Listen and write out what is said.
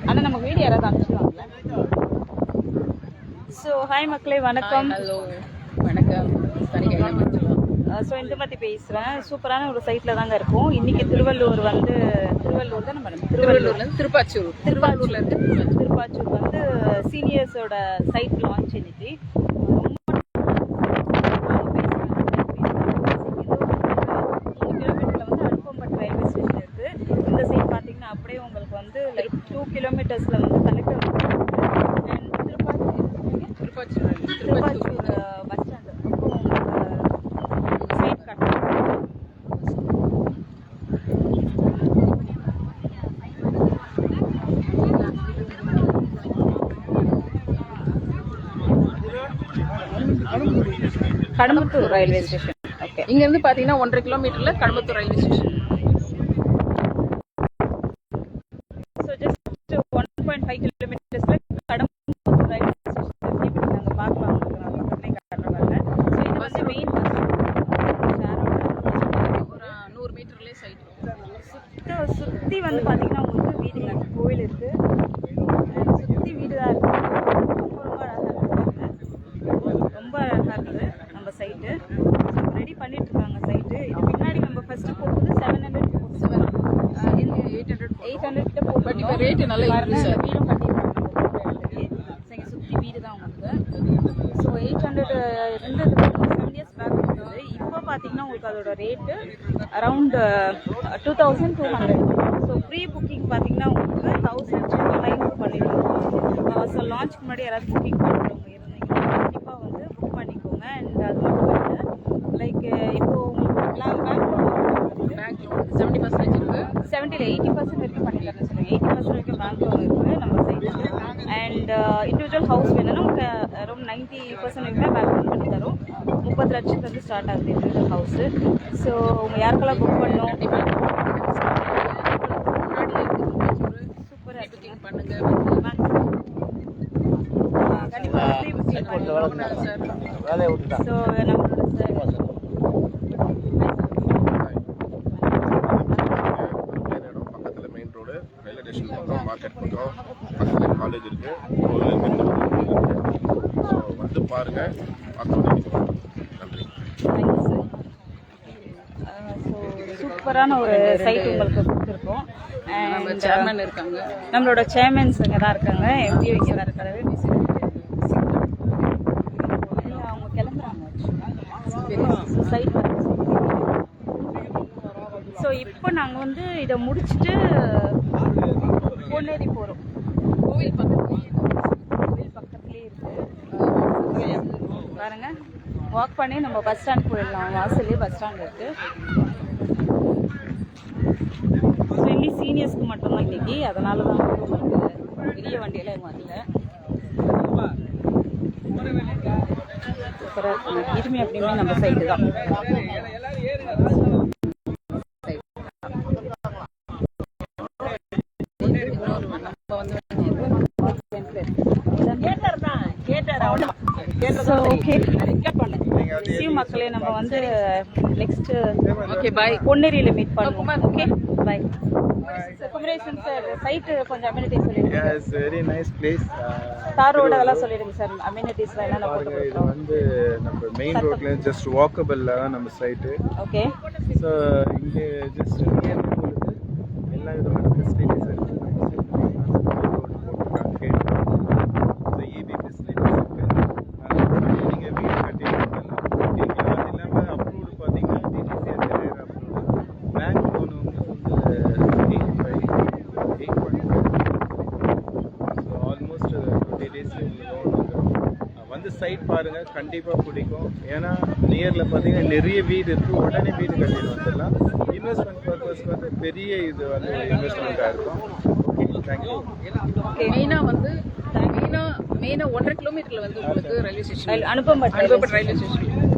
ஆனால் நம்ம வீடியோ யாராவது அனுப்பிச்சுவாங்கல்ல. ஸோ ஹாய் மக்களே, வணக்கம். ஹலோ வணக்கம். ஸோ இந்துமதி பேசுகிறேன். சூப்பரான ஒரு சைட்டில் தாங்க இருக்கும். இன்றைக்கி திருவள்ளூர் தான் நம்ம திருவள்ளூர்லேருந்து திருப்பாச்சூர் வந்து சீனியர்ஸோட சைட் லான்ச் இன்னைக்கு. அப்படியே உங்களுக்கு வந்து லைக் 2 கிலோமீட்டர்ஸில் வந்து collector and Thiruppachur bus stand side கட்டணும். Kadambathur railway station. ஓகே, இங்கேருந்து பார்த்தீங்கன்னா 1.5 கிலோமீட்டரில் கடம்பத்தூர் ரயில்வே ஸ்டேஷன். 1.5 கிலோமீட்டர்ஸில் கடம்பத்தூர் ரயில்வே ஸ்டேஷன் இருக்கு. நாங்கள் பார்க்கலாம் பக்கத்துலேயே காட்டுறாங்க. ஸோ இது வந்து மெயின் ஒரு 100 மீட்டர்லேயே சைட். சுற்றி வந்து பார்த்தீங்கன்னா உங்களுக்கு வீடுங்க, கோவில் இருக்குது, சுற்றி வீடு தான் இருக்குது. ரொம்ப அழகாக இருக்குது நம்ம சைட்டு. ரெடி பண்ணிட்டு இருக்காங்க சைட்டு. இது பின்னாடி நம்ம ஃபர்ஸ்ட் போகுது 700 கிட்ட போட்டு இப்போ ரேட்டு நல்லா இருக்குது சார். வீடும் கட்டிடுறாங்க. சுற்றி வீடு தான் உங்களுக்கு. ஸோ 800 இருந்தது 7 இயர்ஸ் பேக் இருந்தது. இப்போ பார்த்தீங்கன்னா உங்களுக்கு அதோட rate around 2200. So pre booking பார்த்தீங்கன்னா உங்களுக்கு 1009 பண்ணிடுவோம். ஸோ லான்ச்சுக்கு முன்னாடி யாராவது புக்கிங் பண்ணுறவங்க இருந்தீங்கன்னா கண்டிப்பாக வந்து புக் பண்ணிக்கோங்க. அண்ட் அது மட்டும் இல்லை, லைக் இப்போ உங்களுக்கு பேங்க் லோன் 70% இருக்குது. 70 இல்லை 80% வரைக்கும் பண்ணி தரேன் சொல்லுங்கள். 80% வரைக்கும் பேங்க் லோன் இருக்குது நம்ம சைடில். அண்ட் இண்டிவிஜுவல் ஹவுஸ் வேணும்னா உங்களுக்கு அரௌண்ட் 90% வரைக்கும் பேங்க் லோன் பண்ணி தரும். 30 லட்சத்துலேருந்து ஸ்டார்ட் ஆகுது இண்டிவிஜுவல் ஹவுஸு. ஸோ உங்கள் யாருக்கெல்லாம் புக் பண்ணணும் சூப்பராக புக்கிங் பண்ணுங்க. கண்டிப்பாக ப்ரீ புக்கிங் பண்ணுங்க சார். ஸோ நம்மளோட சார் மார்க்கெட் பக்கம் பக்கத்தில் காலேஜ் இருக்கு. ஸோ வந்து பாருங்க. நன்றி. ஸோ சூப்பரான ஒரு சைட் உங்களுக்கு கொடுத்துருக்கோம். நம்ம சேர்மன் இருக்காங்க, நம்மளோட சேர்மன்ஸ் இங்கே தான் இருக்காங்க, எம்பி இங்கே தான் இருக்காரு. அவங்க கிளம்புறாங்க சைட். ஸோ இப்போ நாங்கள் வந்து இதை முடிச்சுட்டு பொன்னேரி போகிறோம். கோவில் பக்கத்துலேயே இருக்குது பாருங்க. வாக் பண்ணி நம்ம பஸ் ஸ்டாண்ட் போயிடலாம். வாசல்லே பஸ் ஸ்டாண்ட் இருக்குது. ஸோ இன்னி சீனியர்ஸ்க்கு மட்டும்தான் இன்னைக்கு, அதனால தான் உங்களுக்கு பெரிய வண்டியெல்லாம் வரல. சூப்பராக இருக்குங்க. இதுவுமே அப்படியுமே நம்ம சைடு தான். மக்களே, நம்ம வந்து நெக்ஸ்ட் ஓகே பை பொன்னேரியில மீட் பண்ணுவோம். Okay bye. Kumaresan sir, site கொஞ்சம் அம்யூனிட்டிஸ் சொல்லிடுங்க. Yes, very nice place. Tar road அதெல்லாம் சொல்லிடுங்க சார். அம்யூனிட்டிஸ்லாம் என்னென்ன போட்டு இது வந்து நம்ம மெயின் ரோட்ல ஜஸ்ட் வாக்கபிள்ல தான் நம்ம சைட்டு. ஓகே. ஸோ இங்கே ஜஸ்ட் நியர் உங்களுக்கு எல்லா விதமான ஃபெசிலிட்டிஸ் இருக்கு. வந்து சைட் பாருங்க, கண்டிப்பாக பிடிக்கும். ஏன்னா நியரில் பார்த்தீங்கன்னா நிறைய வீடு இருக்குது. உடனே வீடு கட்டிட்டு வந்துடலாம். இன்வெஸ்ட்மெண்ட் பர்பஸ்க்கு வந்து பெரிய இது வந்து இன்வெஸ்ட்மெண்ட்டாக இருக்கும். Okay, thank you. மெயினாக 1.5 கிலோமீட்டரில் வந்து உங்களுக்கு ரயில்வே ஸ்டேஷன் அனுப்பப்பட்ட ரயில்வே ஸ்டேஷன்.